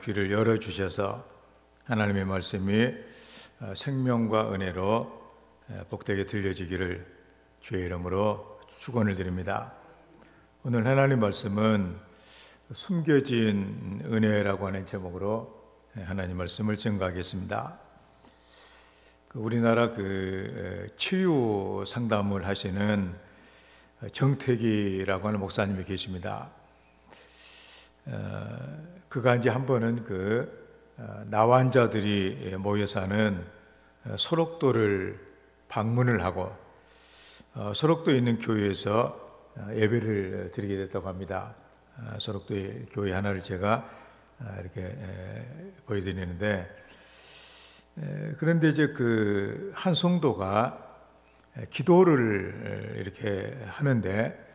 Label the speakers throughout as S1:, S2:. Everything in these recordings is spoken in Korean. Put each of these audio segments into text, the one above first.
S1: 귀를 열어주셔서 하나님의 말씀이 생명과 은혜로 복되게 들려지기를 주의 이름으로 축원을 드립니다. 오늘 하나님 말씀은 숨겨진 은혜라고 하는 제목으로 하나님 말씀을 증거하겠습니다. 우리나라 치유 상담을 하시는 정택이라고 하는 목사님이 계십니다. 그가 이제 한 번은 나환자들이 모여 사는 소록도를 방문을 하고 소록도에 있는 교회에서 예배를 드리게 됐다고 합니다. 소록도의 교회 하나를 제가 이렇게 보여드리는데, 그런데 이제 한 성도가 기도를 이렇게 하는데,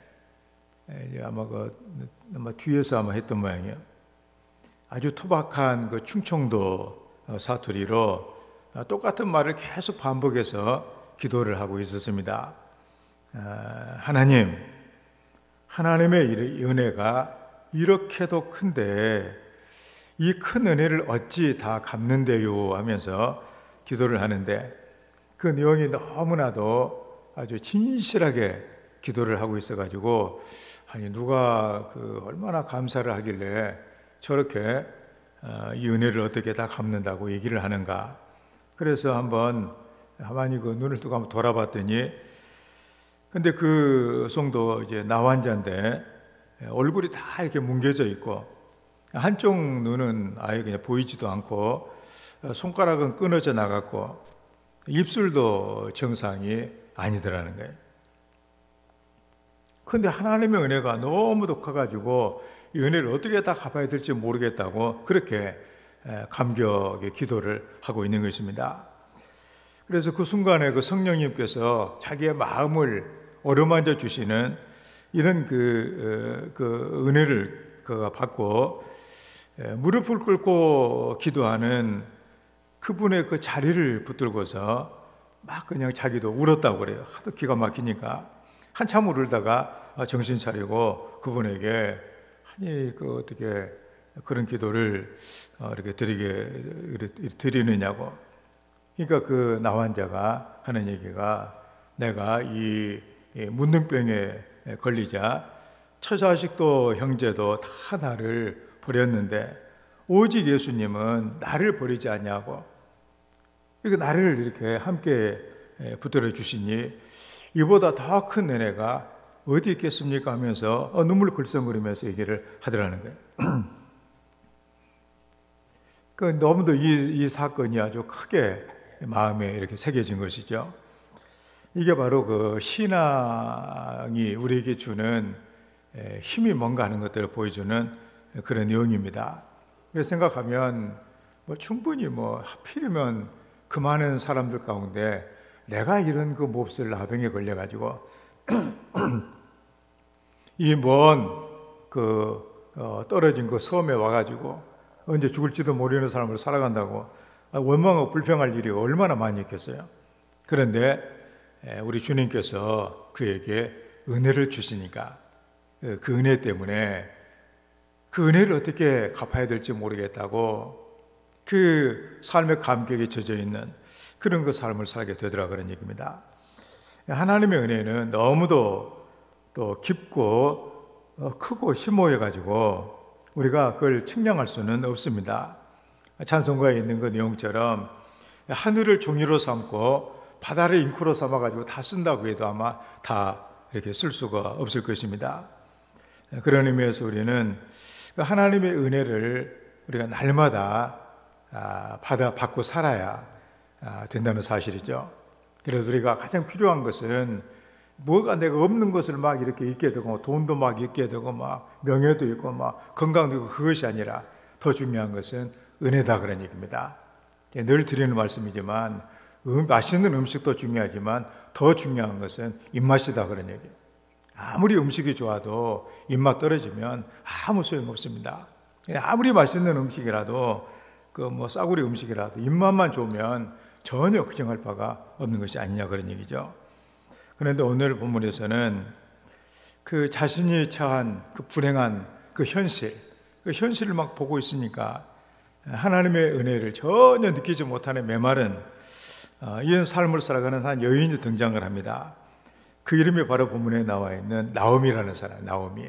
S1: 아마 뒤에서 했던 모양이에요. 아주 투박한 충청도 사투리로 똑같은 말을 계속 반복해서 기도를 하고 있었습니다. 하나님의 은혜가 이렇게도 큰데 이 큰 은혜를 어찌 다 갚는데요 하면서 기도를 하는데, 그 내용이 너무나도 아주 진실하게 기도를 하고 있어가지고, 아니 누가 얼마나 감사를 하길래 저렇게 이 은혜를 어떻게 다 갚는다고 얘기를 하는가. 그래서 가만히 눈을 뜨고 한번 돌아봤더니, 근데 그 성도 이제 나환자인데 얼굴이 다 이렇게 뭉개져 있고 한쪽 눈은 아예 그냥 보이지도 않고 손가락은 끊어져 나갔고 입술도 정상이 아니더라는 거예요. 근데 하나님의 은혜가 너무도 커가지고 이 은혜를 어떻게 다 갚아야 될지 모르겠다고 그렇게 감격의 기도를 하고 있는 것입니다. 그래서 그 순간에 성령님께서 자기의 마음을 어루만져 주시는 이런 은혜를 그가 받고 무릎을 꿇고 기도하는 그분의 그 자리를 붙들고서 막 그냥 자기도 울었다고 그래요. 하도 기가 막히니까 한참 울다가 정신 차리고 그분에게 어떻게 그런 기도를 이렇게 드리느냐고. 그러니까 나환자가 하는 얘기가, 내가 이 문둥병에 걸리자 처자식도 형제도 다 나를 버렸는데 오직 예수님은 나를 버리지 않냐고. 그러니까 나를 이렇게 함께 붙들어 주시니 이보다 더 큰 은혜가 어디 있겠습니까 하면서 눈물 글썽거리면서 얘기를 하더라는 거예요. 너무도 이 사건이 아주 크게 마음에 이렇게 새겨진 것이죠. 이게 바로 신앙이 우리에게 주는 힘이 뭔가 하는 것들을 보여주는 그런 내용입니다. 그래서 생각하면 충분히 하필이면 그 많은 사람들 가운데 내가 이런 몹쓸 나병에 걸려가지고 이 먼 떨어진 섬에 와가지고 언제 죽을지도 모르는 삶을 살아간다고 원망하고 불평할 일이 얼마나 많이 있겠어요. 그런데 우리 주님께서 그에게 은혜를 주시니까 그 은혜 때문에 그 은혜를 어떻게 갚아야 될지 모르겠다고 그 삶의 감격에 젖어 있는 그런 삶을 살게 되더라, 그런 얘기입니다. 하나님의 은혜는 너무도 또 깊고 크고 심오해가지고 우리가 그걸 측량할 수는 없습니다. 찬송가에 있는 그 내용처럼 하늘을 종이로 삼고 바다를 잉크로 삼아가지고 다 쓴다고 해도 아마 다 이렇게 쓸 수가 없을 것입니다. 그런 의미에서 우리는 하나님의 은혜를 우리가 날마다 받고 살아야 된다는 사실이죠. 그래서 우리가 가장 필요한 것은 뭐가 내가 없는 것을 막 이렇게 있게 되고 돈도 막 있게 되고 막 명예도 있고 막 건강도 있고 그것이 아니라 더 중요한 것은 은혜다, 그런 얘기입니다. 늘 드리는 말씀이지만 맛있는 음식도 중요하지만 더 중요한 것은 입맛이다, 그런 얘기예요. 아무리 음식이 좋아도 입맛 떨어지면 아무 소용없습니다. 아무리 맛있는 음식이라도 싸구려 음식이라도 입맛만 좋으면 전혀 걱정할 바가 없는 것이 아니냐, 그런 얘기죠. 그런데 오늘 본문에서는 자신이 처한 불행한 현실을 막 보고 있으니까 하나님의 은혜를 전혀 느끼지 못하는 메마른 이런 삶을 살아가는 한 여인이 등장을 합니다. 그 이름이 바로 본문에 나와 있는 나오미라는 사람, 나오미.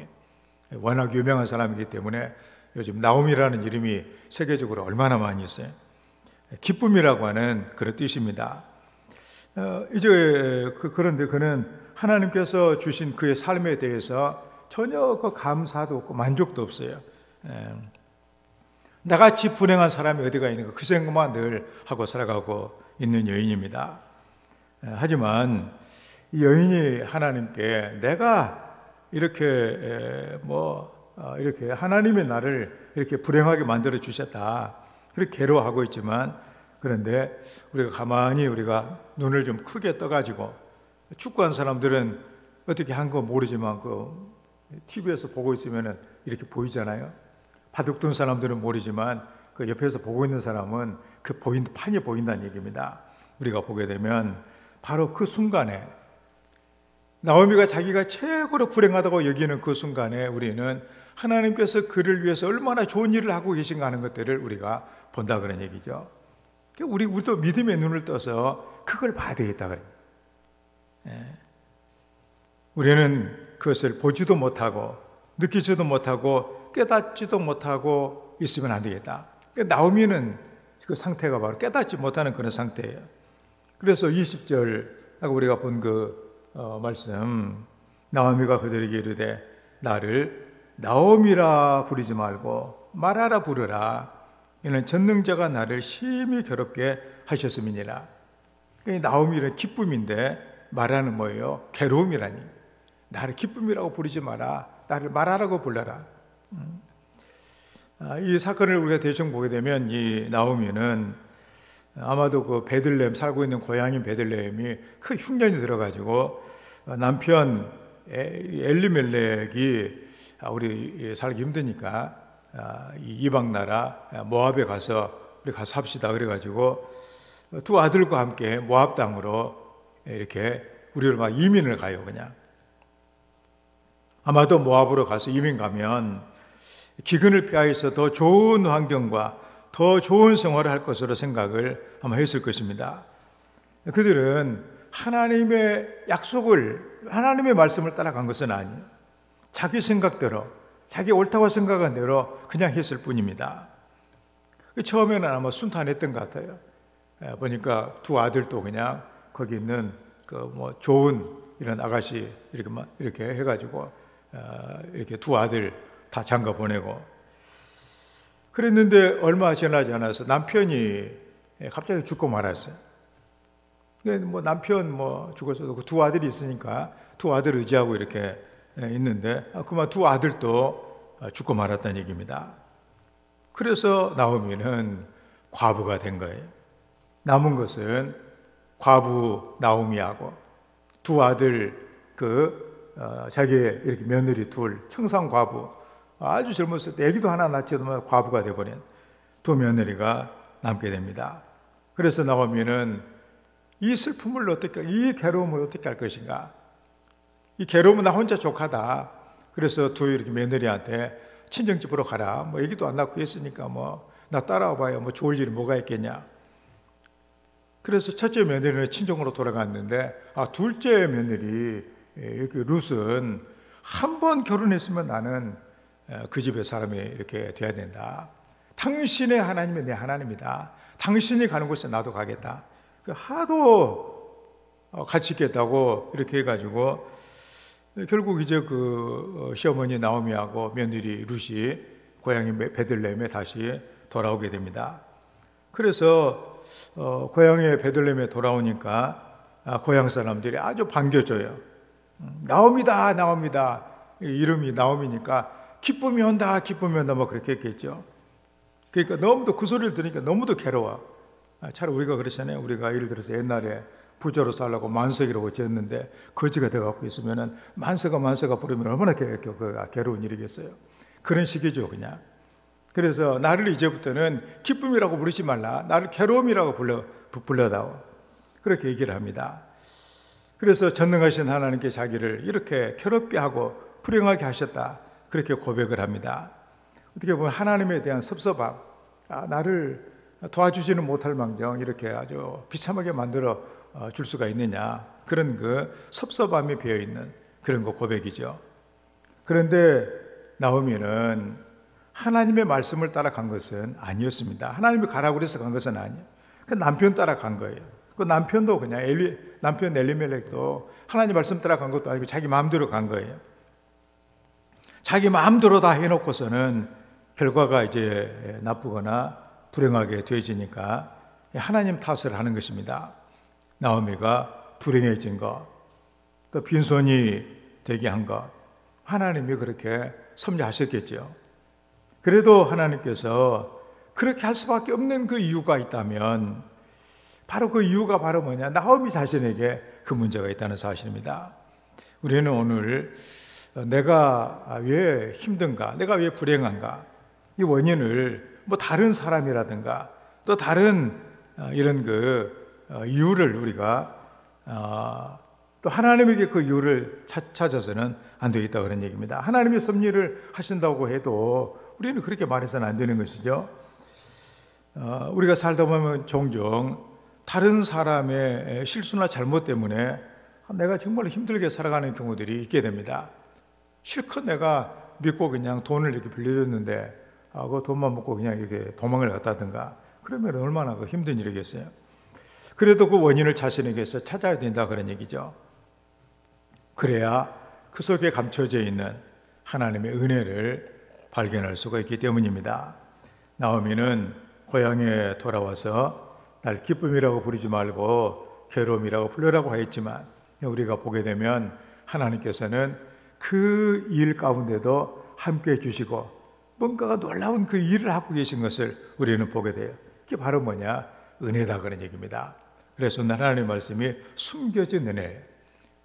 S1: 워낙 유명한 사람이기 때문에 요즘 나오미라는 이름이 세계적으로 얼마나 많이 있어요. 기쁨이라고 하는 그런 뜻입니다. 그런데 그는 하나님께서 주신 그의 삶에 대해서 전혀 그 감사도 없고 만족도 없어요. 나같이 불행한 사람이 어디가 있는가 그 생각만 늘 하고 살아가고 있는 여인입니다. 하지만 이 여인이 하나님께 내가 이렇게 이렇게 하나님의 나를 이렇게 불행하게 만들어 주셨다 그렇게 괴로워하고 있지만, 그런데 우리가 가만히 우리가 눈을 좀 크게 떠가지고, 축구한 사람들은 어떻게 한 거 모르지만 그 TV에서 보고 있으면 이렇게 보이잖아요. 바둑 둔 사람들은 모르지만 그 옆에서 보고 있는 사람은 그 판이 보인다는 얘기입니다. 우리가 보게 되면 바로 그 순간에 나오미가 자기가 최고로 불행하다고 여기는 그 순간에 우리는 하나님께서 그를 위해서 얼마나 좋은 일을 하고 계신가 하는 것들을 우리가 본다 그런 얘기죠. 우리도 믿음의 눈을 떠서 그걸 봐야 되겠다 그래요. 우리는 그것을 보지도 못하고 느끼지도 못하고 깨닫지도 못하고 있으면 안 되겠다. 나오미는 그 상태가 바로 깨닫지 못하는 그런 상태예요. 그래서 20절 우리가 본 그 말씀, 나오미가 그들에게 이르되 나를 나오미라 부르지 말고 마라라 부르라. 이는 전능자가 나를 심히 괴롭게 하셨음이니라. 나오미는 기쁨인데 마라는 뭐예요? 괴로움이라니. 나를 기쁨이라고 부르지 마라. 나를 마라라고 불러라. 이 사건을 우리가 대충 보게 되면 이 나오미는 아마도 그 베들레헴 살고 있는 고향인 베들레헴이 큰 흉년이 들어가지고 남편 엘리멜렉이 우리 살기 힘드니까 이방 나라 모압에 가서 우리 가서 삽시다 그래가지고 두 아들과 함께 모압 땅으로 이렇게 우리를 막 이민을 가요. 그냥 아마도 모압으로 가서 이민 가면 기근을 피하여서 더 좋은 환경과 더 좋은 생활을 할 것으로 생각을 아마 했을 것입니다. 그들은 하나님의 약속을, 하나님의 말씀을 따라간 것은 아니에요. 자기 생각대로, 자기 옳다고 생각한 대로 그냥 했을 뿐입니다. 처음에는 아마 순탄했던 것 같아요. 보니까 두 아들도 그냥 거기 있는 좋은 이런 아가씨 이렇게 해가지고 이렇게 두 아들 다 장가 보내고 그랬는데 얼마 지나지 않아서 남편이 갑자기 죽고 말았어요. 남편 죽었어도 그 두 아들이 있으니까 두 아들 의지하고 이렇게 있는데 그만 두 아들도 죽고 말았다는 얘기입니다. 그래서 나오미는 과부가 된 거예요. 남은 것은 과부 나오미하고 두 아들 자기의 이렇게 며느리 둘 청상 과부, 아주 젊었을 때 아기도 하나 낳지도 과부가 되어버린 두 며느리가 남게 됩니다. 그래서 나오미는 이 슬픔을 어떻게, 이 괴로움을 어떻게 할 것인가? 이 괴로움은 나 혼자 족하다. 그래서 두 이렇게 며느리한테 친정집으로 가라. 아기도 안 낳고 했으니까 나 따라와 봐요. 좋을 일이 뭐가 있겠냐? 그래서 첫째 며느리는 친정으로 돌아갔는데 둘째 며느리 이렇게 룻은 한 번 결혼했으면 나는 그 집의 사람이 이렇게 돼야 된다. 당신의 하나님이 내 하나님이다. 당신이 가는 곳에 나도 가겠다. 하도 같이 있겠다고 이렇게 해가지고 결국 이제 그 시어머니 나오미하고 며느리 룻이 고향인 베들레헴에 다시 돌아오게 됩니다. 그래서 고향의 베들레헴에 돌아오니까 고향 사람들이 아주 반겨줘요. 나옵니다, 나옵니다. 이름이 나오미니까 기쁨이 온다, 기쁨이 온다, 그렇게 했겠죠. 그러니까 너무도 그 소리를 들으니까 너무도 괴로워. 차라리 우리가 그러잖아요. 우리가 예를 들어서 옛날에 부자로 살라고 만석이라고 지었는데 거지가 돼갖고 있으면은 만석아 부르면 얼마나 괴로운 일이겠어요. 그런 식이죠, 그냥. 그래서 나를 이제부터는 기쁨이라고 부르지 말라. 나를 괴로움이라고 불러다오. 그렇게 얘기를 합니다. 그래서 전능하신 하나님께 자기를 이렇게 괴롭게 하고 불행하게 하셨다. 그렇게 고백을 합니다. 어떻게 보면 하나님에 대한 섭섭함, 나를 도와주지는 못할 망정 이렇게 아주 비참하게 만들어 줄 수가 있느냐, 그런 그 섭섭함이 배어있는 그런 거 고백이죠. 그런데 나오미는 하나님의 말씀을 따라간 것은 아니었습니다. 하나님이 가라고 그래서 간 것은 아니에요. 그 남편 따라간 거예요. 그 남편도 그냥 남편 엘리멜렉도 하나님 말씀 따라간 것도 아니고 자기 마음대로 간 거예요. 자기 마음대로 다 해놓고서는 결과가 이제 나쁘거나 불행하게 되어지니까 하나님 탓을 하는 것입니다. 나오미가 불행해진 것, 또 빈손이 되게 한 것, 하나님이 그렇게 섭리하셨겠죠. 그래도 하나님께서 그렇게 할 수밖에 없는 그 이유가 있다면 바로 그 이유가 바로 뭐냐? 나오미 자신에게 그 문제가 있다는 사실입니다. 우리는 오늘 내가 왜 힘든가? 내가 왜 불행한가? 이 원인을 뭐 다른 사람이라든가 또 다른 이런 그 이유를 우리가 또 하나님에게 그 이유를 찾아서는 안 되겠다 그런 얘기입니다. 하나님이 섭리를 하신다고 해도 우리는 그렇게 말해서는 안 되는 것이죠. 우리가 살다 보면 종종 다른 사람의 실수나 잘못 때문에 내가 정말 힘들게 살아가는 경우들이 있게 됩니다. 실컷 내가 믿고 그냥 돈을 이렇게 빌려줬는데 그 돈만 먹고 그냥 이렇게 도망을 갔다든가 그러면 얼마나 그 힘든 일이겠어요. 그래도 그 원인을 자신에게서 찾아야 된다 그런 얘기죠. 그래야 그 속에 감춰져 있는 하나님의 은혜를 발견할 수가 있기 때문입니다. 나오미는 고향에 돌아와서 날 기쁨이라고 부르지 말고 괴로움이라고 불러라고 하였지만 우리가 보게 되면 하나님께서는 그 일 가운데도 함께 해주시고 뭔가가 놀라운 그 일을 하고 계신 것을 우리는 보게 돼요. 그게 바로 뭐냐? 은혜다 그런 얘기입니다. 그래서 하나님의 말씀이 숨겨진 은혜.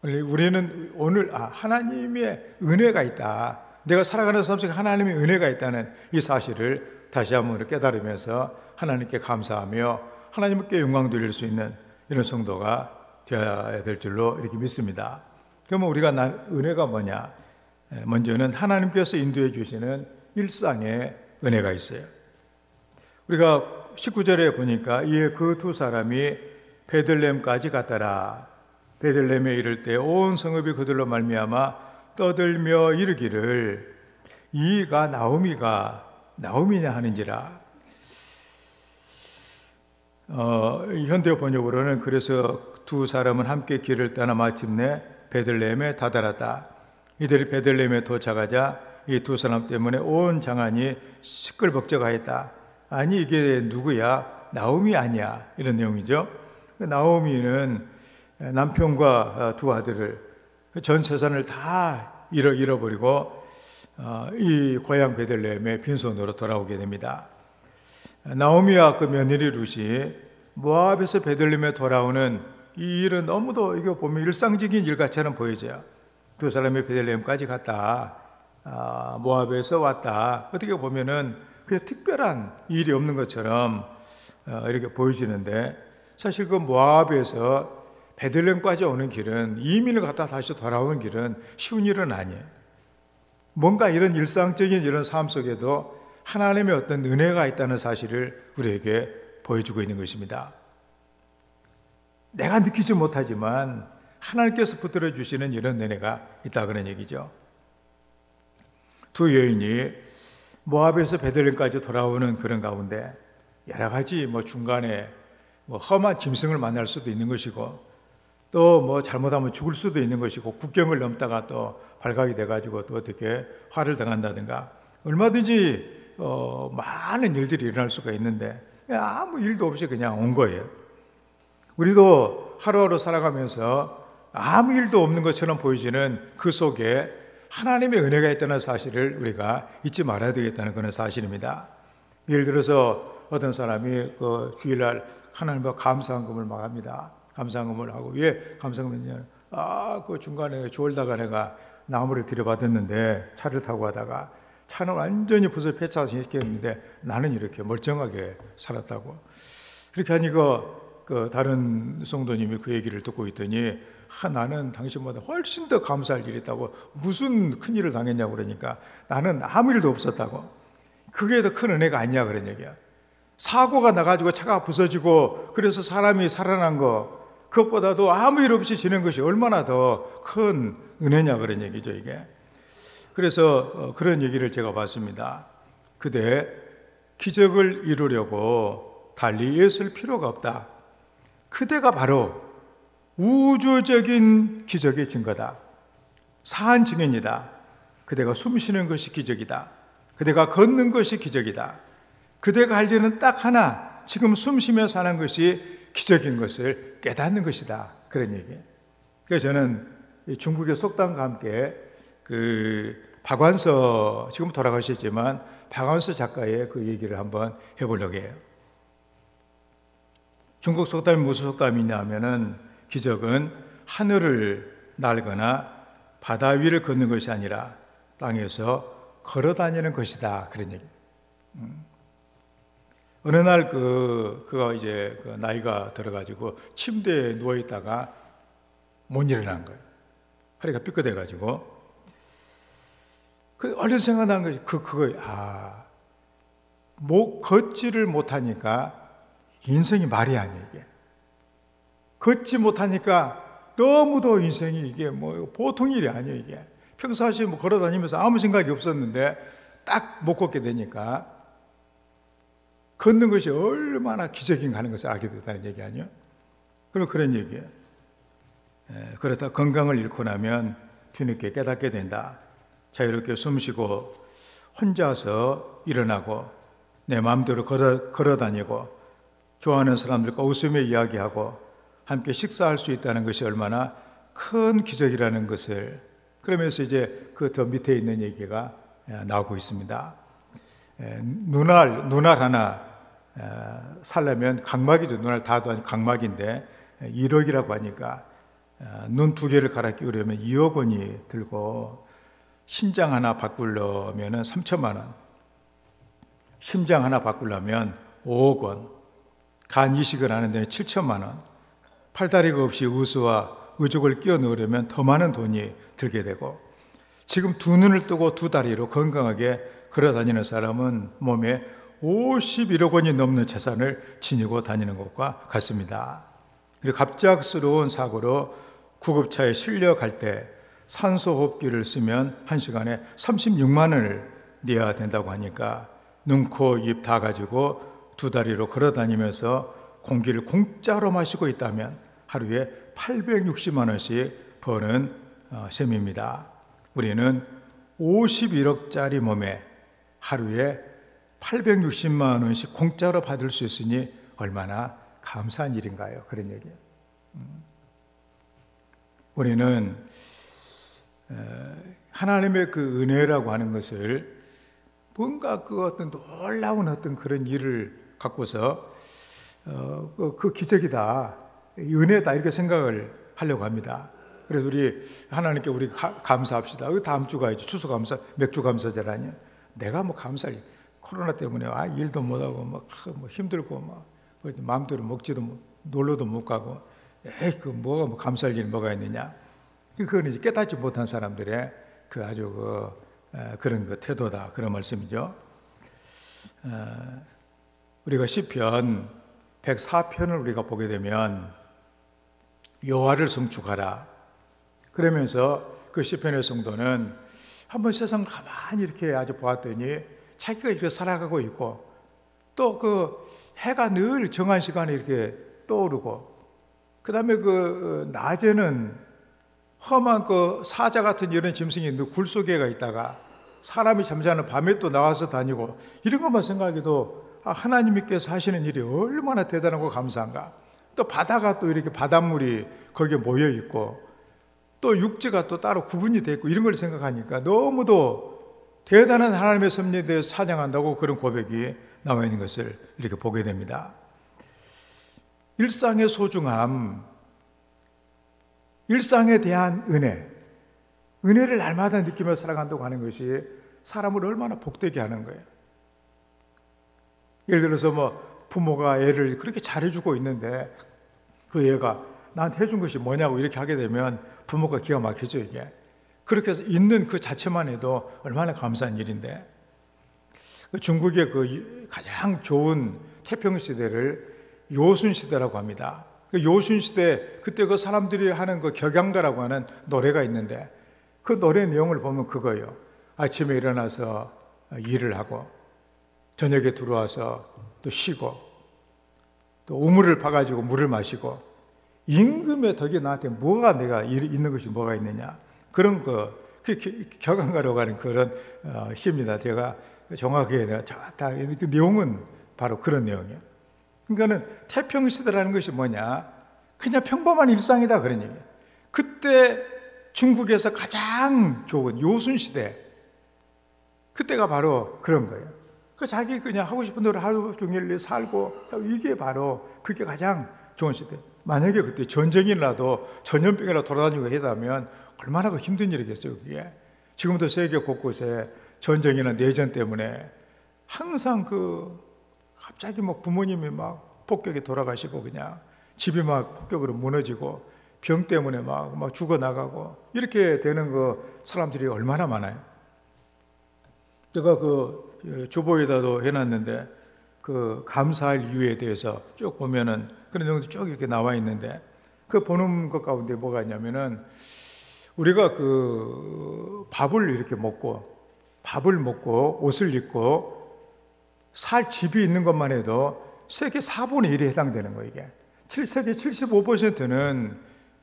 S1: 우리는 오늘 하나님의 은혜가 있다. 내가 살아가는 삶 속에 하나님의 은혜가 있다는 이 사실을 다시 한번 깨달으면서 하나님께 감사하며 하나님께 영광 돌릴 수 있는 이런 성도가 되어야 될 줄로 이렇게 믿습니다. 그러면 우리가 은혜가 뭐냐? 먼저는 하나님께서 인도해 주시는 일상의 은혜가 있어요. 우리가 19절에 보니까 이에 그 두 사람이 베들레헴까지 갔더라. 베들레헴에 이를 때 온 성읍이 그들로 말미암아 떠들며 이르기를 이가 나오미냐 하는지라. 현대 번역으로는 그래서 두 사람은 함께 길을 떠나 마침내 베들레헴에 다다랐다. 이들이 베들레헴에 도착하자 이 두 사람 때문에 온 장안이 시끌벅적하였다. 아니 이게 누구야? 나오미 아니야? 이런 내용이죠. 나오미는 남편과 두 아들을 전 재산을 다 잃어버리고 이 고향 베들레헴에 빈손으로 돌아오게 됩니다. 나오미와 그 며느리 룻이 모압에서 베들레헴에 돌아오는 이 일은 너무도 이거 보면 일상적인 일같이는 보여져요. 두 사람이 베들레헴까지 갔다. 모압에서 왔다. 어떻게 보면은 그냥 특별한 일이 없는 것처럼 이렇게 보여지는데 사실 그 모압에서 베들레헴까지 오는 길은 이민을 갔다 다시 돌아오는 길은 쉬운 일은 아니에요. 뭔가 이런 일상적인 이런 삶 속에도 하나님의 어떤 은혜가 있다는 사실을 우리에게 보여주고 있는 것입니다. 내가 느끼지 못하지만 하나님께서 붙들어 주시는 이런 은혜가 있다 그런 얘기죠. 두 여인이 모압에서 베들레헴까지 돌아오는 그런 가운데 여러 가지 중간에 험한 짐승을 만날 수도 있는 것이고 또 잘못하면 죽을 수도 있는 것이고 국경을 넘다가 또 발각이 돼가지고 또 어떻게 화를 당한다든가 얼마든지 많은 일들이 일어날 수가 있는데 아무 일도 없이 그냥 온 거예요. 우리도 하루하루 살아가면서 아무 일도 없는 것처럼 보이지는 그 속에 하나님의 은혜가 있다는 사실을 우리가 잊지 말아야 되겠다는 그런 사실입니다. 예를 들어서 어떤 사람이 그 주일날 하나님과 감사헌금을 막 합니다. 감사헌금을 하고 왜 감사헌금이냐면 그 중간에 졸다가 내가 나무를 들여받았는데 차를 타고 가다가 차는 완전히 부서 폐차시켰는데 나는 이렇게 멀쩡하게 살았다고. 그렇게 하니까 그 다른 성도님이 그 얘기를 듣고 있더니 나는 당신보다 훨씬 더 감사할 일이 있다고. 무슨 큰일을 당했냐고 그러니까 나는 아무 일도 없었다고. 그게 더 큰 은혜가 아니냐 그런 얘기야. 사고가 나가지고 차가 부서지고 그래서 사람이 살아난 거, 그것보다도 아무 일 없이 지낸 것이 얼마나 더 큰 은혜냐, 그런 얘기죠, 이게. 그래서 그런 얘기를 제가 봤습니다. 그대 기적을 이루려고 달리 애쓸 필요가 없다. 그대가 바로 우주적인 기적의 증거다. 사한 증인이다. 그대가 숨 쉬는 것이 기적이다. 그대가 걷는 것이 기적이다. 그대가 할 일은 딱 하나, 지금 숨 쉬며 사는 것이 기적인 것을 깨닫는 것이다. 그런 얘기. 그래서 저는 중국의 속담과 함께 박완서, 지금 돌아가셨지만 박완서 작가의 그 얘기를 한번 해보려고 해요. 중국 속담이 무슨 속담이냐 하면은, 기적은 하늘을 날거나 바다 위를 걷는 것이 아니라 땅에서 걸어 다니는 것이다. 그런 얘기. 어느 날 그가 이제 나이가 들어가지고 침대에 누워있다가 못 일어난 거예요. 허리가 삐끗해가지고. 얼른 생각난 것이 걷지를 못하니까 인생이 말이 아니에요, 이게. 걷지 못하니까 너무도 인생이 이게 보통 일이 아니에요, 이게. 평상시에 걸어 다니면서 아무 생각이 없었는데 딱 못 걷게 되니까 걷는 것이 얼마나 기적인가 하는 것을 알게 됐다는 얘기 아니에요? 그럼 그런 얘기예요. 그렇다 건강을 잃고 나면 뒤늦게 깨닫게 된다. 자유롭게 숨쉬고 혼자서 일어나고 내 마음대로 걸어 다니고 좋아하는 사람들과 웃으며 이야기하고 함께 식사할 수 있다는 것이 얼마나 큰 기적이라는 것을, 그러면서 이제 그 더 밑에 있는 얘기가 나오고 있습니다. 눈알 하나 살려면 각막이죠. 눈알 다도 아니고 각막인데 1억이라고 하니까 눈 2개를 갈아 끼우려면 2억 원이 들고, 신장 하나 바꾸려면 3천만 원, 심장 하나 바꾸려면 5억 원, 간 이식을 하는 데는 7천만 원, 팔다리가 없이 우수와 의족을 끼워 넣으려면 더 많은 돈이 들게 되고, 지금 2눈을 뜨고 2다리로 건강하게 걸어 다니는 사람은 몸에 51억 원이 넘는 재산을 지니고 다니는 것과 같습니다. 그리고 갑작스러운 사고로 구급차에 실려갈 때 산소호흡기를 쓰면 1시간에 36만 원을 내야 된다고 하니까 눈, 코, 입 다 가지고 2다리로 걸어 다니면서 공기를 공짜로 마시고 있다면 하루에 860만 원씩 버는 셈입니다. 우리는 51억짜리 몸에 하루에 860만 원씩 공짜로 받을 수 있으니 얼마나 감사한 일인가요? 그런 얘기예요. 우리는 하나님의 그 은혜라고 하는 것을 뭔가 그 어떤 놀라운 어떤 그런 일을 갖고서 그 기적이다, 은혜다, 이렇게 생각을 하려고 합니다. 그래서 우리 하나님께 우리 감사합시다. 다음 주가 이제 추수감사, 맥주감사제라니. 내가 감사할, 코로나 때문에 일도 못하고 뭐 힘들고 마음대로 먹지도 놀러도 못 가고, 뭐가 감사할 일이 뭐가 있느냐. 그건 이제 깨닫지 못한 사람들의 아주 그런 태도다, 그런 말씀이죠. 우리가 시편 104편을 우리가 보게 되면 여호와를 성축하라, 그러면서 그 시편의 성도는 한번 세상 가만히 이렇게 아주 보았더니 자기가 이렇게 살아가고 있고, 또 해가 늘 정한 시간에 이렇게 떠오르고, 그 다음에 낮에는 험한 사자 같은 이런 짐승이 굴 속에가 있다가 사람이 잠자는 밤에 또 나와서 다니고, 이런 것만 생각해도 하나님께서 하시는 일이 얼마나 대단하고 감사한가. 또 바다가 또 이렇게 바닷물이 거기에 모여 있고, 또 육지가 또 따로 구분이 되어 있고, 이런 걸 생각하니까 너무도 대단한 하나님의 섭리에 대해서 찬양한다고 그런 고백이 나와 있는 것을 이렇게 보게 됩니다. 일상의 소중함, 일상에 대한 은혜를 날마다 느끼며 살아간다고 하는 것이 사람을 얼마나 복되게 하는 거예요. 예를 들어서 부모가 애를 그렇게 잘해주고 있는데 그 애가 나한테 해준 것이 뭐냐고 이렇게 하게 되면 부모가 기가 막히죠, 이게. 그렇게 해서 있는 그 자체만 해도 얼마나 감사한 일인데, 중국의 가장 좋은 태평시대를 요순시대라고 합니다. 그 요순시대, 그때 그 사람들이 하는 그 격양가라고 하는 노래가 있는데 그 노래 내용을 보면 그거예요. 아침에 일어나서 일을 하고 저녁에 들어와서 또 쉬고 또 우물을 파가지고 물을 마시고 임금의 덕에 나한테 뭐가 내가 있는 것이 뭐가 있느냐, 그런 그 격앙가로 가는 그런 시입니다. 제가 정확하게 내가 그 내용은 바로 그런 내용이에요. 그러니까는 태평시대라는 것이 뭐냐, 그냥 평범한 일상이다 그런 얘기예요. 그때 중국에서 가장 좋은 요순시대, 그때가 바로 그런 거예요. 그 자기 그냥 하고 싶은 대로 하루 종일 살고, 이게 바로 그게 가장 좋은 시대. 만약에 그때 전쟁이 나도 전염병이라 돌아다니고 하다면 얼마나 그 힘든 일이겠어요 그게. 지금도 세계 곳곳에 전쟁이나 내전 때문에 항상 갑자기 부모님이 막 폭격에 돌아가시고 그냥 집이 막 폭격으로 무너지고 병 때문에 막 죽어나가고 이렇게 되는 사람들이 얼마나 많아요. 제가 주보에다도 해놨는데 감사할 이유에 대해서 쭉 보면은 그런 내용도 쭉 이렇게 나와 있는데 보는 것 가운데 뭐가 있냐면은 우리가 밥을 이렇게 먹고 옷을 입고 살 집이 있는 것만 해도 세계 4분의 1에 해당되는 거예요. 이게 세계 75%는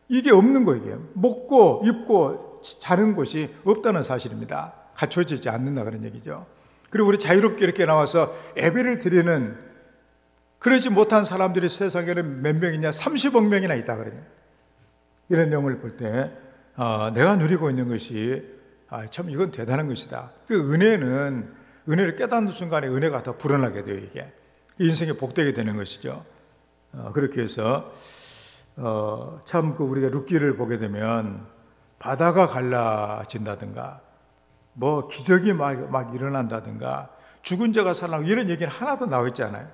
S1: 이게 없는 거예요. 이게 먹고 입고 자는 곳이 없다는 사실입니다. 갖춰지지 않는다 그런 얘기죠. 그리고 우리 자유롭게 이렇게 나와서 예배를 드리는, 그러지 못한 사람들이 세상에는 몇 명이냐, 30억 명이나 있다 그러냐. 이런 내용을 볼 때 내가 누리고 있는 것이 참 이건 대단한 것이다. 은혜를 깨닫는 순간에 은혜가 더 불어나게 돼요. 이게 인생의 복되게 되는 것이죠. 그렇게 해서 참 우리가 룻기를 보게 되면 바다가 갈라진다든가 기적이 막 일어난다든가 죽은 자가 살아나고 이런 얘기는 하나도 나와 있지 않아요.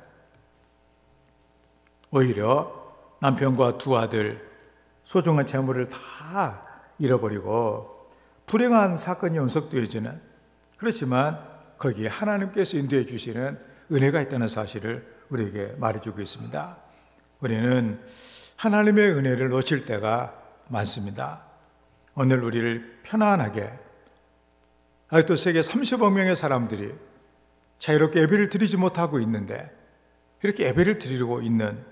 S1: 오히려 남편과 두 아들 소중한 재물을 다 잃어버리고 불행한 사건이 연속되어지는, 그렇지만 거기에 하나님께서 인도해 주시는 은혜가 있다는 사실을 우리에게 말해주고 있습니다. 우리는 하나님의 은혜를 놓칠 때가 많습니다. 오늘 우리를 편안하게, 아직도 세계 30억 명의 사람들이 자유롭게 예배를 드리지 못하고 있는데 이렇게 예배를 드리고 있는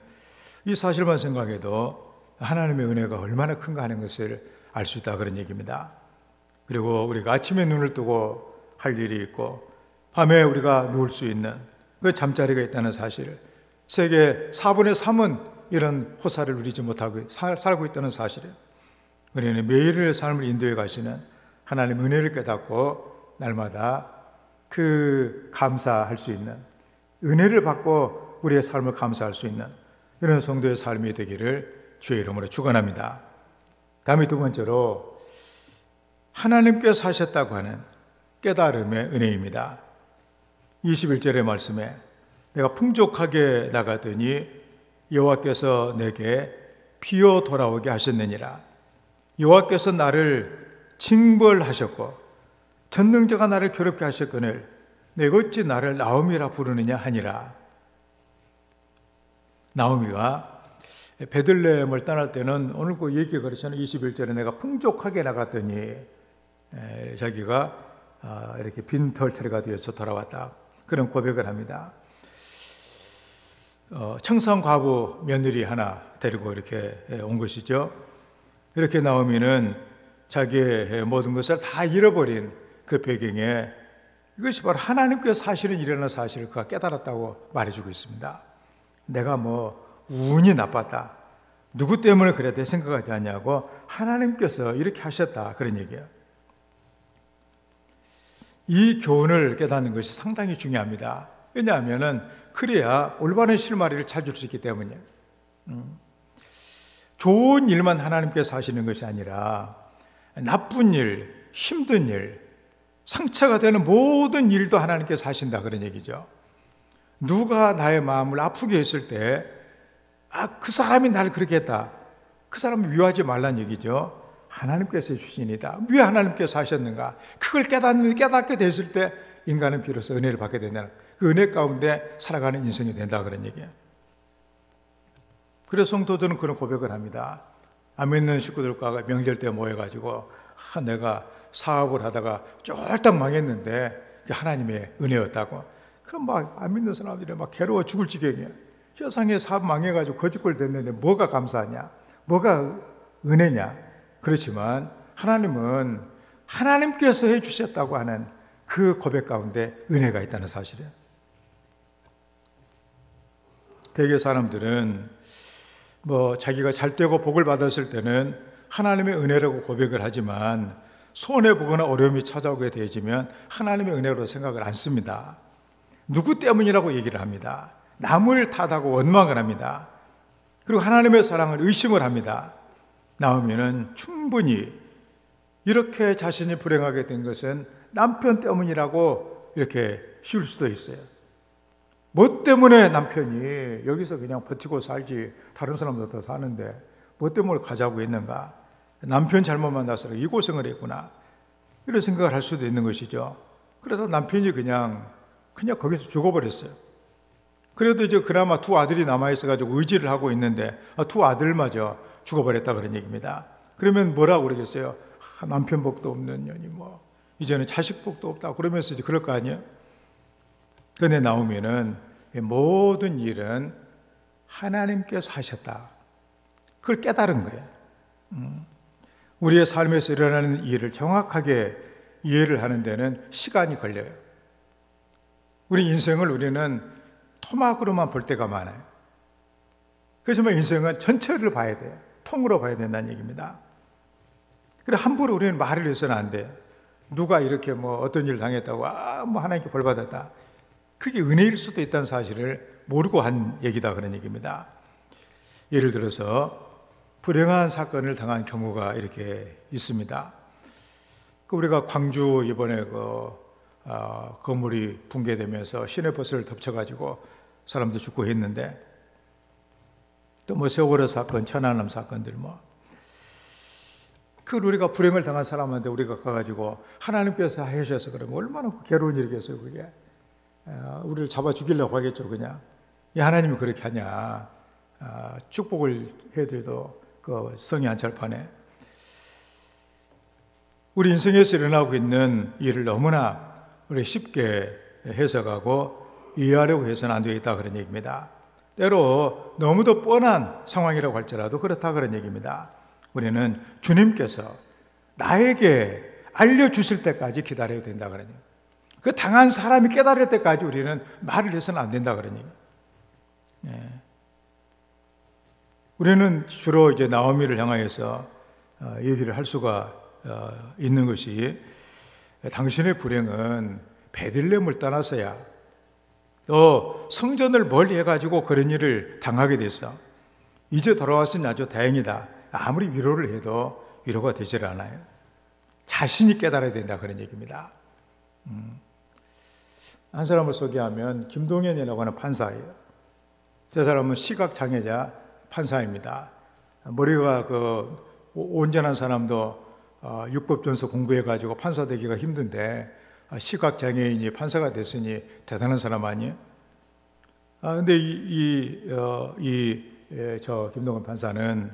S1: 이 사실만 생각해도 하나님의 은혜가 얼마나 큰가 하는 것을 알 수 있다 그런 얘기입니다. 그리고 우리가 아침에 눈을 뜨고 할 일이 있고 밤에 우리가 누울 수 있는 그 잠자리가 있다는 사실, 세계 4분의 3은 이런 호사를 누리지 못하고 살고 있다는 사실이에요. 우리는 매일의 삶을 인도해 가시는 하나님 은혜를 깨닫고 날마다 감사할 수 있는, 은혜를 받고 우리의 삶을 감사할 수 있는 이런 성도의 삶이 되기를 주의 이름으로 축원합니다. 다음에 두 번째로 하나님께서 하셨다고 하는 깨달음의 은혜입니다. 21절의 말씀에 내가 풍족하게 나가더니 여호와께서 내게 피어 돌아오게 하셨느니라. 여호와께서 나를 징벌하셨고 전능자가 나를 괴롭게 하셨거늘 내가 어찌 나를 나오미라 부르느냐 하니라. 나오미가 베들레헴을 떠날 때는 오늘 그 얘기가 그렇잖아요. 21절에 내가 풍족하게 나갔더니 자기가 이렇게 빈털터리가 되어서 돌아왔다, 그런 고백을 합니다. 청산 과부 며느리 하나 데리고 이렇게 온 것이죠. 이렇게 나오면은 자기의 모든 것을 다 잃어버린 그 배경에 이것이 바로 하나님께서 사실은 일어난 사실을 그가 깨달았다고 말해주고 있습니다. 내가 운이 나빴다, 누구 때문에 그래 내 생각하지 않냐고 하나님께서 이렇게 하셨다 그런 얘기예요. 이 교훈을 깨닫는 것이 상당히 중요합니다. 왜냐하면은 그래야 올바른 실마리를 찾을 수 있기 때문이에요. 좋은 일만 하나님께서 하시는 것이 아니라 나쁜 일, 힘든 일, 상처가 되는 모든 일도 하나님께서 하신다 그런 얘기죠. 누가 나의 마음을 아프게 했을 때 그 사람이 나를 그렇게 했다, 그 사람을 미워하지 말란 얘기죠. 하나님께서 주신이다. 왜 하나님께서 하셨는가? 그걸 깨닫게 됐을 때 인간은 비로소 은혜를 받게 된다는, 그 은혜 가운데 살아가는 인생이 된다 그런 얘기예요. 그래서 성도들은 그런 고백을 합니다. 안 믿는 식구들과 명절 때 모여가지고 내가 사업을 하다가 쫄딱 망했는데 하나님의 은혜였다고. 그럼 막 안 믿는 사람들이 막 괴로워 죽을 지경이에요. 세상에 사업 망해가지고 거짓골 됐는데 뭐가 감사하냐? 뭐가 은혜냐? 그렇지만 하나님은 하나님께서 해주셨다고 하는 그 고백 가운데 은혜가 있다는 사실이에요. 대개 사람들은 자기가 잘 되고 복을 받았을 때는 하나님의 은혜라고 고백을 하지만 손해보거나 어려움이 찾아오게 되어지면 하나님의 은혜로 생각을 안 씁니다. 누구 때문이라고 얘기를 합니다. 남을 탓하고 원망을 합니다. 그리고 하나님의 사랑을 의심을 합니다. 나오면은 충분히 이렇게 자신이 불행하게 된 것은 남편 때문이라고 이렇게 씌울 수도 있어요. 뭐 때문에 남편이 여기서 그냥 버티고 살지 다른 사람도 더 사는데 뭐 때문에 가자고 했는가? 남편 잘못 만나서 이 고생을 했구나. 이런 생각을 할 수도 있는 것이죠. 그래서 남편이 그냥 거기서 죽어버렸어요. 그래도 이제 그나마 두 아들이 남아있어가지고 의지를 하고 있는데 두 아들마저 죽어버렸다 그런 얘기입니다. 그러면 뭐라고 그러겠어요? 남편 복도 없는 년이 이제는 자식 복도 없다 그러면서 이제 그럴 거 아니에요? 그런데 나오면은 모든 일은 하나님께서 하셨다. 그걸 깨달은 거예요. 우리의 삶에서 일어나는 일을 정확하게 이해를 하는 데는 시간이 걸려요. 우리 인생을 우리는 토막으로만 볼 때가 많아요. 그래서 인생은 전체를 봐야 돼요. 통으로 봐야 된다는 얘기입니다. 그래 함부로 우리는 말을 해서는 안 돼. 누가 이렇게 어떤 일을 당했다고 하나님께 벌 받았다. 그게 은혜일 수도 있다는 사실을 모르고 한 얘기다 그런 얘기입니다. 예를 들어서 불행한 사건을 당한 경우가 이렇게 있습니다. 우리가 광주 이번에 건물이 붕괴되면서 시내버스를 덮쳐가지고 사람들 죽고 했는데 또 세월호 사건, 천안함 사건들 그걸 우리가 불행을 당한 사람한테 우리가 가가지고 하나님께서 해주셔서 그러면 얼마나 괴로운 일이겠어요, 그게. 우리를 잡아 죽이려고 하겠죠, 그냥. 하나님이 그렇게 하냐. 축복을 해드려도 성이 안 찰파네. 우리 인생에서 일어나고 있는 일을 너무나 우리 쉽게 해석하고 이해하려고 해서는 안 되겠다 그런 얘기입니다. 때로 너무도 뻔한 상황이라고 할지라도 그렇다 그런 얘기입니다. 우리는 주님께서 나에게 알려주실 때까지 기다려야 된다 그런 얘기. 그 당한 사람이 깨달을 때까지 우리는 말을 해서는 안 된다 그런 얘기. 우리는 주로 이제 나오미를 향하여서 얘기를 할 수가 있는 것이 당신의 불행은 베들레헴을 떠나서야 또 성전을 멀리 해가지고 그런 일을 당하게 됐어. 이제 돌아왔으니 아주 다행이다. 아무리 위로를 해도 위로가 되질 않아요. 자신이 깨달아야 된다 그런 얘기입니다. 한 사람을 소개하면 김동현이라고 하는 판사예요. 저 사람은 시각장애자 판사입니다. 머리가 온전한 사람도 육법전서 공부해가지고 판사 되기가 힘든데 시각장애인이 판사가 됐으니 대단한 사람 아니에요? 근데 저 김동현 판사는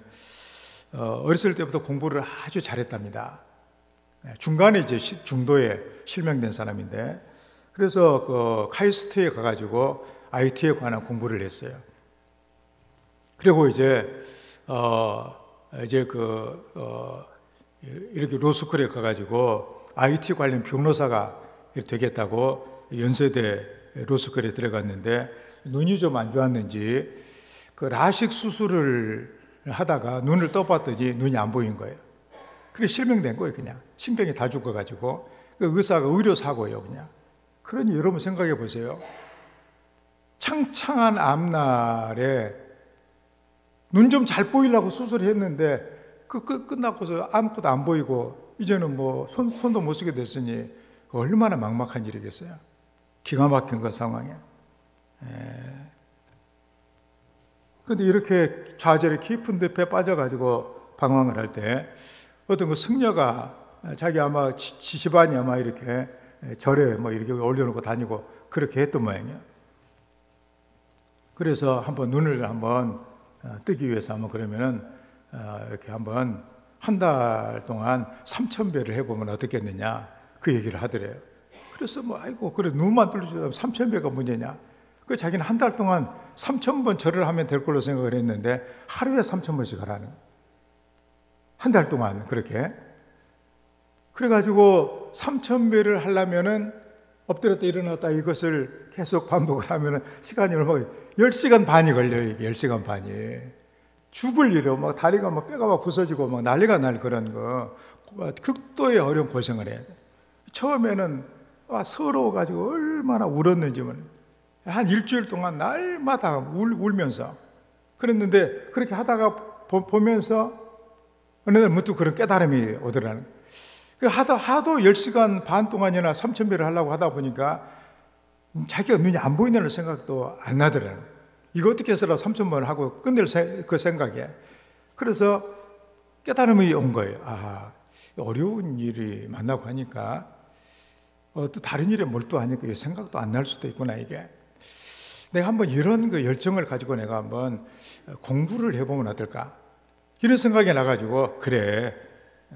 S1: 어렸을 때부터 공부를 아주 잘했답니다. 중간에 이제 중도에 실명된 사람인데 그래서 카이스트에 가가지고 IT에 관한 공부를 했어요. 그리고 이제 이렇게 로스쿨에 가가지고 IT 관련 변호사가 되겠다고 연세대 로스쿨에 들어갔는데 눈이 좀 안 좋았는지 라식 수술을 하다가 눈을 떠봤더니 눈이 안 보인 거예요. 그래서 실명된 거예요, 그냥. 신경이 다 죽어가지고. 의사가 의료사고예요, 그냥. 그러니 여러분 생각해 보세요. 창창한 앞날에 눈 좀 잘 보이려고 수술했는데 끝나고서 아무것도 안 보이고 이제는 손도 못 쓰게 됐으니 얼마나 막막한 일이겠어요. 기가 막힌 그 상황에. 그런데 이렇게 좌절의 깊은 늪에 빠져가지고 방황을 할 때 어떤 승려가 자기 아마 집안이 아마 이렇게 절에 이렇게 올려놓고 다니고 그렇게 했던 모양이에요. 그래서 한번 눈을 한번 뜨기 위해서 한번 그러면은 이렇게 한번 한 달 동안 3,000배를 해보면 어떻겠느냐 그 얘기를 하더래요. 그래서 뭐 아이고 그래 눈만 뚫리면 3,000배가 문제냐. 그 자기는 한 달 동안 3,000번 절을 하면 될 걸로 생각을 했는데 하루에 3,000번씩 하라는. 한 달 동안 그렇게. 그래가지고 3,000배를 하려면은 엎드렸다 일어났다 이것을 계속 반복을 하면은 시간이 얼마 10시간 반이 걸려요. 10시간 반이. 죽을 일이요. 막 다리가 막 뼈가 막 부서지고 막 난리가 날 그런 거. 극도의 어려운 고생을 해야 돼. 처음에는 서러워가지고 얼마나 울었는지 한 일주일 동안 날마다 울면서 그랬는데 그렇게 하다가 보면서 어느 날 문득 그런 깨달음이 오더라는 거예요. 하도 10시간 반 동안이나 3,000배를 하려고 하다 보니까 자기가 눈이 안 보인다는 생각도 안 나더라는 거예요. 이거 어떻게 해서라도 3,000번을 하고 끝낼 그 생각에. 그래서 깨달음이 온 거예요. 어려운 일이 만나고 하니까 또 다른 일에 몰두하니까 생각도 안 날 수도 있구나 이게. 내가 한번 이런 그 열정을 가지고 내가 한번 공부를 해보면 어떨까? 이런 생각이 나가지고 그래.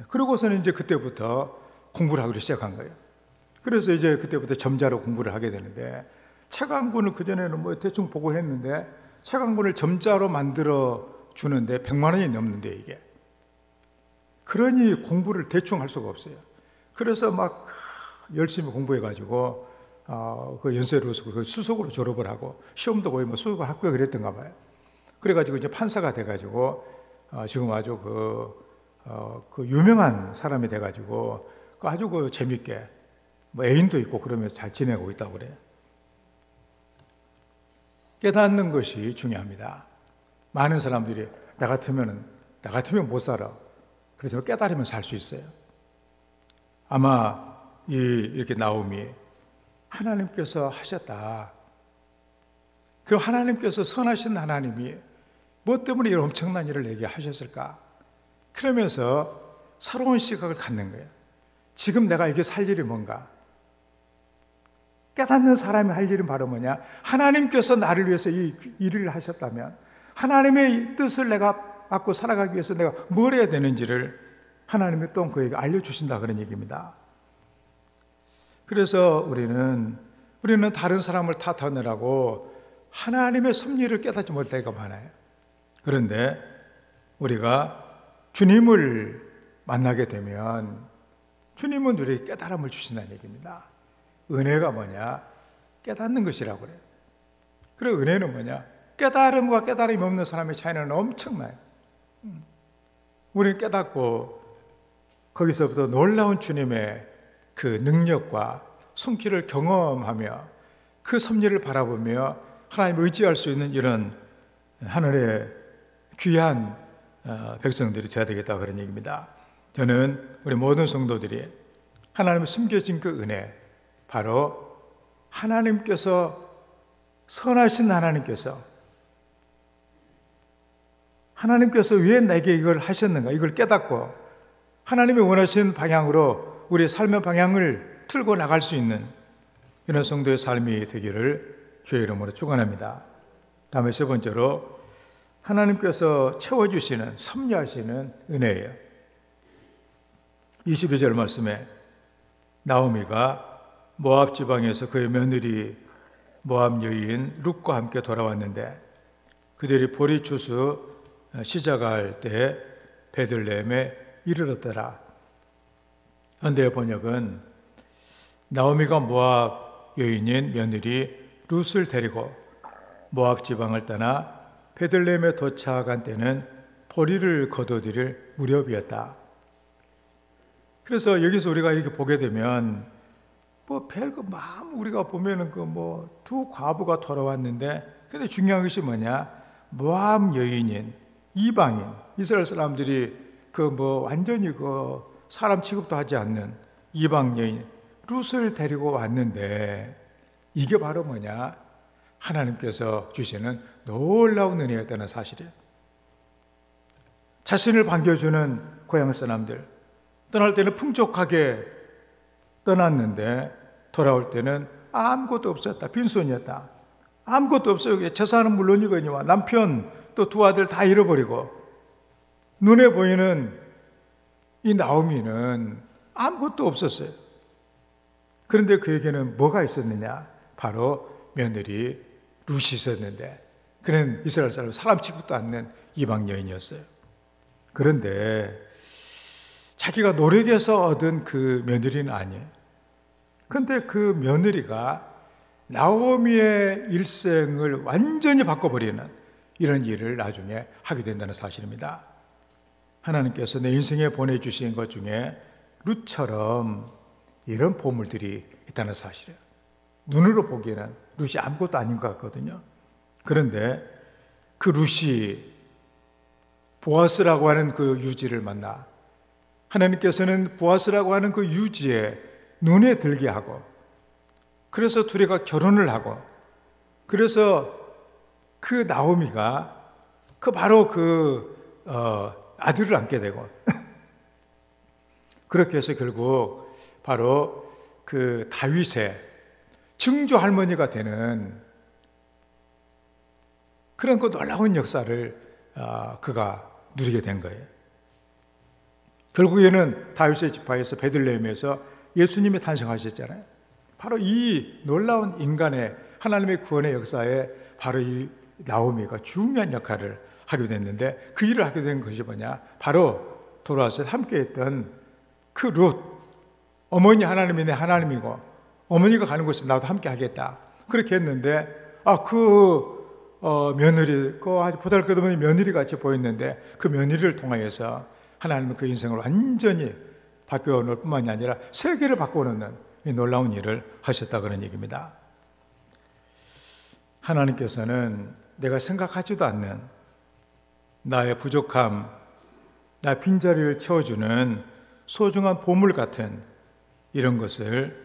S1: 그러고서는 이제 그때부터 공부를 하기 시작한 거예요. 그래서 이제 그때부터 점자로 공부를 하게 되는데 책 한 권을 그전에는 뭐 대충 보고 했는데 책 한 권을 점자로 만들어 주는데 100만 원이 넘는데 이게. 그러니 공부를 대충 할 수가 없어요. 그래서 막 열심히 공부해가지고 그 연세로서 그 수석으로 졸업을 하고 시험도 거의 뭐 수석 합격을 했던가 봐요. 그래가지고 이제 판사가 돼가지고 지금 아주 그 유명한 사람이 돼가지고 아주 그 재밌게 뭐 애인도 있고 그러면서 잘 지내고 있다고 그래요. 깨닫는 것이 중요합니다. 많은 사람들이 나 같으면 못 살아. 그래서 깨달으면 살 수 있어요. 아마 이렇게 나옴이 하나님께서 하셨다. 그 하나님께서 선하신 하나님이 뭐 때문에 이런 엄청난 일을 내게 하셨을까? 그러면서 새로운 시각을 갖는 거예요. 지금 내가 이게 살 일이 뭔가? 깨닫는 사람이 할 일은 바로 뭐냐? 하나님께서 나를 위해서 이 일을 하셨다면 하나님의 뜻을 내가 받고 살아가기 위해서 내가 뭘 해야 되는지를 하나님이 또 그에게 알려주신다 그런 얘기입니다. 그래서 우리는 다른 사람을 탓하느라고 하나님의 섭리를 깨닫지 못할 때가 많아요. 그런데 우리가 주님을 만나게 되면 주님은 우리에게 깨달음을 주신다는 얘기입니다. 은혜가 뭐냐? 깨닫는 것이라고 그래요. 그리고 은혜는 뭐냐? 깨달음과 깨달음이 없는 사람의 차이는 엄청나요. 우리는 깨닫고 거기서부터 놀라운 주님의 그 능력과 손길을 경험하며 그 섭리를 바라보며 하나님을 의지할 수 있는 이런 하늘의 귀한 백성들이 되어야 되겠다 그런 얘기입니다. 저는 우리 모든 성도들이 하나님의 숨겨진 그 은혜, 바로 하나님께서 선하신 하나님께서 왜 내게 이걸 하셨는가, 이걸 깨닫고 하나님이 원하시는 방향으로 우리의 삶의 방향을 틀고 나갈 수 있는 이런 성도의 삶이 되기를 주의 이름으로 축원합니다. 다음에 세 번째로 하나님께서 채워주시는, 섭리하시는 은혜예요. 22절 말씀에 나오미가 모압 지방에서 그의 며느리 모압 여인 룻과 함께 돌아왔는데 그들이 보리 추수 시작할 때 베들레헴에 이르렀더라. 현대 번역은 나오미가 모압 여인인 며느리 룻을 데리고 모압 지방을 떠나 베들레헴에 도착한 때는 보리를 거둬들일 무렵이었다. 그래서 여기서 우리가 이렇게 보게 되면 뭐 별거 마음 우리가 보면은 그 뭐 두 과부가 돌아왔는데 근데 중요한 것이 뭐냐? 모압 여인인 이방인 이스라엘 사람들이 그 뭐 완전히 그 사람 취급도 하지 않는 이방 여인 룻을 데리고 왔는데 이게 바로 뭐냐? 하나님께서 주시는 놀라운 은혜였다는 사실이에요. 자신을 반겨주는 고향 사람들, 떠날 때는 풍족하게 떠났는데 돌아올 때는 아무것도 없었다. 빈손이었다. 아무것도 없어요. 재산은 물론이거니와 남편 또 두 아들 다 잃어버리고 눈에 보이는 이 나오미는 아무것도 없었어요. 그런데 그에게는 뭐가 있었느냐? 바로 며느리 룻이 있었는데 그는 이스라엘 사람 치고도 않는 이방 여인이었어요. 그런데 자기가 노력해서 얻은 그 며느리는 아니에요. 그런데 그 며느리가 나오미의 일생을 완전히 바꿔버리는 이런 일을 나중에 하게 된다는 사실입니다. 하나님께서 내 인생에 보내주신 것 중에 룻처럼 이런 보물들이 있다는 사실이에요. 눈으로 보기에는 룻이 아무것도 아닌 것 같거든요. 그런데 그 룻이 보아스라고 하는 그 유지를 만나 하나님께서는 보아스라고 하는 그 유지에 눈에 들게 하고 그래서 둘이가 결혼을 하고 그래서 그 나오미가 바로 아들을 안게 되고 그렇게 해서 결국 바로 그 다윗의 증조 할머니가 되는 그런 그 놀라운 역사를 그가 누리게 된 거예요. 결국에는 다윗의 지파에서 베들레헴에서 예수님이 탄생하셨잖아요. 바로 이 놀라운 인간의 하나님의 구원의 역사에 바로 이 나오미가 중요한 역할을 하게 됐는데 그 일을 하게 된 것이 뭐냐? 바로 돌아와서 함께했던 그 룻, 어머니 하나님이 내 하나님이고 어머니가 가는 곳에 나도 함께 하겠다. 그렇게 했는데 며느리, 아주 보잘것없는 며느리 같이 보였는데 그 며느리를 통하여서 하나님은 그 인생을 완전히 바꿔놓을 뿐만이 아니라 세계를 바꿔놓는 이 놀라운 일을 하셨다 그런 얘기입니다. 하나님께서는 내가 생각하지도 않는 나의 부족함, 나의 빈자리를 채워주는 소중한 보물 같은 이런 것을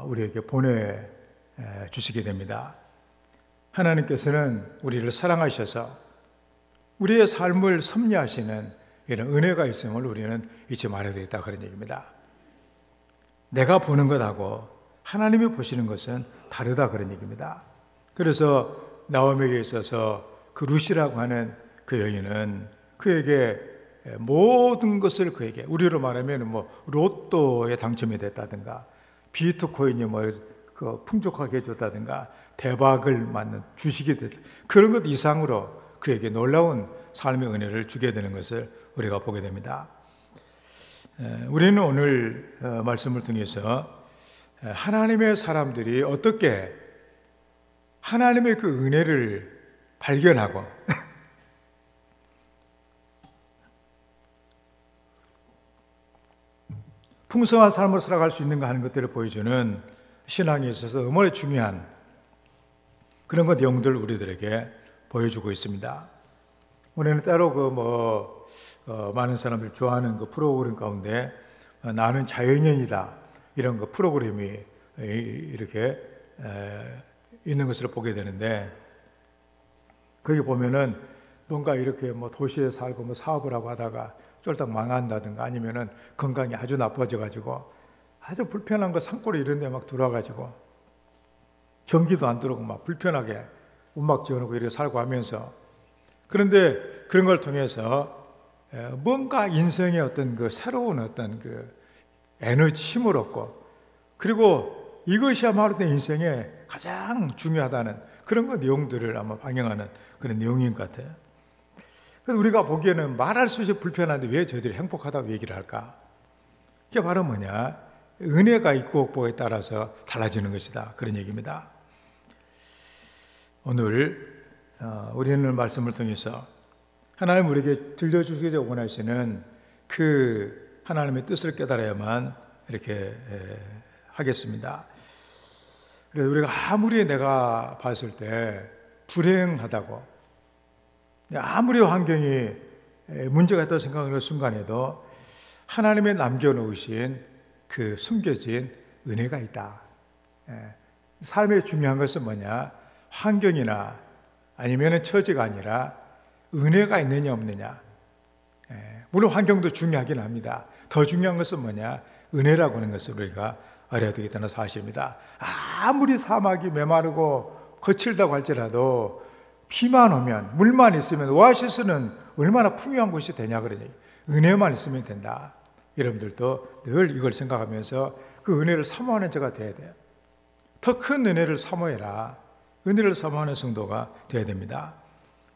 S1: 우리에게 보내주시게 됩니다. 하나님께서는 우리를 사랑하셔서 우리의 삶을 섭리하시는 이런 은혜가 있음을 우리는 잊지 말아야 되겠다 그런 얘기입니다. 내가 보는 것하고 하나님이 보시는 것은 다르다 그런 얘기입니다. 그래서 나오미에게 있어서 그 룻이라고 하는 그 여인은 그에게 모든 것을 그에게 우리로 말하면 로또에 당첨이 됐다든가 비트코인이 풍족하게 해줬다든가 대박을 맞는 주식이 됐다 그런 것 이상으로 그에게 놀라운 삶의 은혜를 주게 되는 것을 우리가 보게 됩니다. 우리는 오늘 말씀을 통해서 하나님의 사람들이 어떻게 하나님의 그 은혜를 발견하고 풍성한 삶을 살아갈 수 있는가 하는 것들을 보여주는 신앙에 있어서 너무나 중요한 그런 것 내용들을 우리들에게 보여주고 있습니다. 우리는 때로 많은 사람들이 좋아하는 그 프로그램 가운데 나는 자연인이다 이런 그 프로그램이 이렇게 있는 것을 보게 되는데 거기 보면은 뭔가 이렇게 도시에 살고 사업을 하고 하다가 쫄딱 망한다든가 아니면은 건강이 아주 나빠져가지고 아주 불편한 거 산골에 이런 데 막 들어와가지고 전기도 안 들어오고 막 불편하게 움막 지어놓고 이렇게 살고 하면서 그런데 그런 걸 통해서 뭔가 인생의 어떤 그 새로운 어떤 그 에너지 힘을 얻고 그리고 이것이야말로 내 인생에 가장 중요하다는 그런 거 내용들을 아마 방영하는 그런 내용인 것 같아요. 그래서 우리가 보기에는 말할 수 없이 불편한데 왜 저희들이 행복하다고 얘기를 할까? 그게 바로 뭐냐? 은혜가 있고 없고에 따라서 달라지는 것이다. 그런 얘기입니다. 오늘 우리는 말씀을 통해서 하나님 우리에게 들려주시기 원하시는 그 하나님의 뜻을 깨달아야만 이렇게 하겠습니다. 그래서 우리가 아무리 내가 봤을 때 불행하다고 아무리 환경이 문제가 있다고 생각하는 순간에도 하나님의 남겨놓으신 그 숨겨진 은혜가 있다. 삶의 중요한 것은 뭐냐? 환경이나 아니면 처지가 아니라 은혜가 있느냐 없느냐. 물론 환경도 중요하긴 합니다. 더 중요한 것은 뭐냐? 은혜라고 하는 것을 우리가 알아야 되겠다는 사실입니다. 아무리 사막이 메마르고 거칠다고 할지라도 비만 오면, 물만 있으면, 오아시스는 얼마나 풍요한 곳이 되냐 그러니, 은혜만 있으면 된다. 여러분들도 늘 이걸 생각하면서 그 은혜를 사모하는 자가 돼야 돼요. 더 큰 은혜를 사모해라. 은혜를 사모하는 성도가 돼야 됩니다.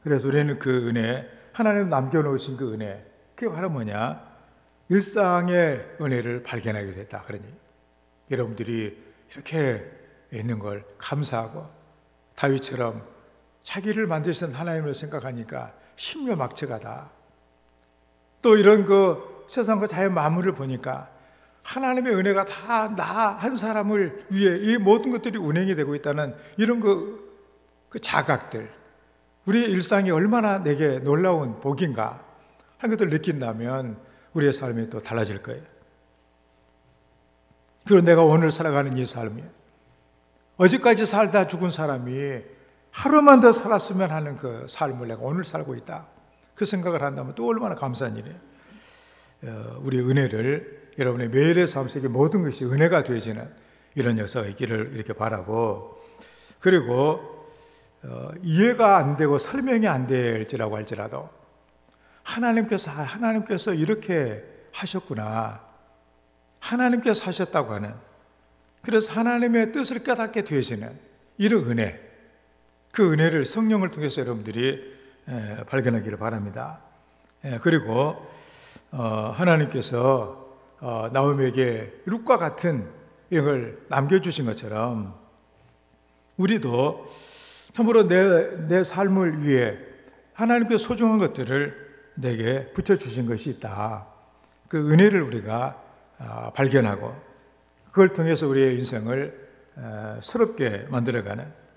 S1: 그래서 우리는 그 은혜, 하나님 남겨놓으신 그 은혜, 그게 바로 뭐냐? 일상의 은혜를 발견하게 됐다. 그러니 여러분들이 이렇게 있는 걸 감사하고, 다윗처럼 자기를 만드신 하나님을 생각하니까 심려막측하다. 또 이런 그 세상과 자연 만물을 보니까 하나님의 은혜가 다 나 한 사람을 위해 이 모든 것들이 운행이 되고 있다는 이런 그 자각들, 우리의 일상이 얼마나 내게 놀라운 복인가 하는 것들을 느낀다면 우리의 삶이 또 달라질 거예요. 그리고 내가 오늘 살아가는 이 삶이, 어제까지 살다 죽은 사람이 하루만 더 살았으면 하는 그 삶을 내가 오늘 살고 있다, 그 생각을 한다면 또 얼마나 감사한 일이에요. 우리 은혜를, 여러분의 매일의 삶 속에 모든 것이 은혜가 되어지는 이런 역사가 있기를 이렇게 바라고, 그리고 이해가 안 되고 설명이 안 될지라고 할지라도 하나님께서 이렇게 하셨구나, 하나님께서 하셨다고 하는, 그래서 하나님의 뜻을 깨닫게 되어지는 이런 은혜, 그 은혜를 성령을 통해서 여러분들이 발견하기를 바랍니다. 그리고 하나님께서 나오미에게 룻과 같은 이걸 남겨주신 것처럼 우리도 참으로 내 삶을 위해 하나님께서 소중한 것들을 내게 붙여주신 것이 있다. 그 은혜를 우리가 발견하고 그걸 통해서 우리의 인생을 새롭게 만들어가는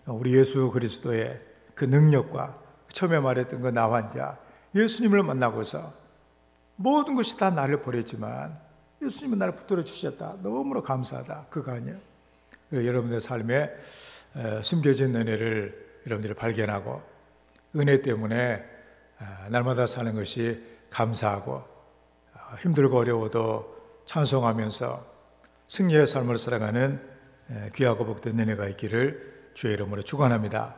S1: 우리 예수 그리스도의 그 능력과 처음에 말했던 그 나 환자, 예수님을 만나고서 모든 것이 다 나를 버렸지만 예수님은 나를 붙들어 주셨다. 너무나 감사하다. 그거 아니에요? 여러분의 삶에 숨겨진 은혜를 여러분들이 발견하고 은혜 때문에 날마다 사는 것이 감사하고 힘들고 어려워도 찬송하면서 승리의 삶을 살아가는 귀하고 복된 은혜가 있기를 주의 이름으로 축원합니다.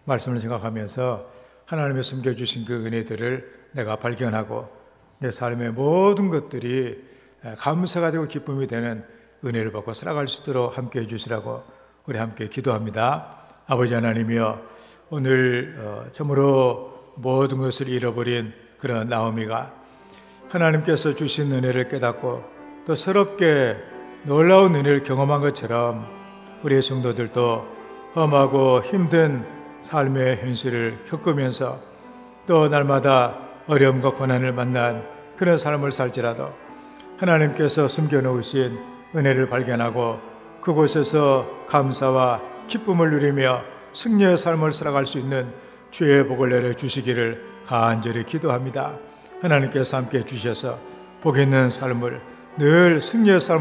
S1: 말씀을 생각하면서 하나님의 숨겨주신 그 은혜들을 내가 발견하고 내 삶의 모든 것들이 감사가 되고 기쁨이 되는 은혜를 받고 살아갈 수 있도록 함께 해주시라고 우리 함께 기도합니다. 아버지 하나님이여, 오늘 참으로 모든 것을 잃어버린 그런 나오미가 하나님께서 주신 은혜를 깨닫고 또 새롭게 놀라운 은혜를 경험한 것처럼 우리의 성도들도 험하고 힘든 삶의 현실을 겪으면서 또 날마다 어려움과 고난을 만난 그런 삶을 살지라도 하나님께서 숨겨놓으신 은혜를 발견하고 그곳에서 감사와 기쁨을 누리며 승리의 삶을 살아갈 수 있는 주의 복을 내려주시기를 간절히 기도합니다. 하나님께서 함께 해주셔서 복 있는 삶을, 늘 승리의 삶을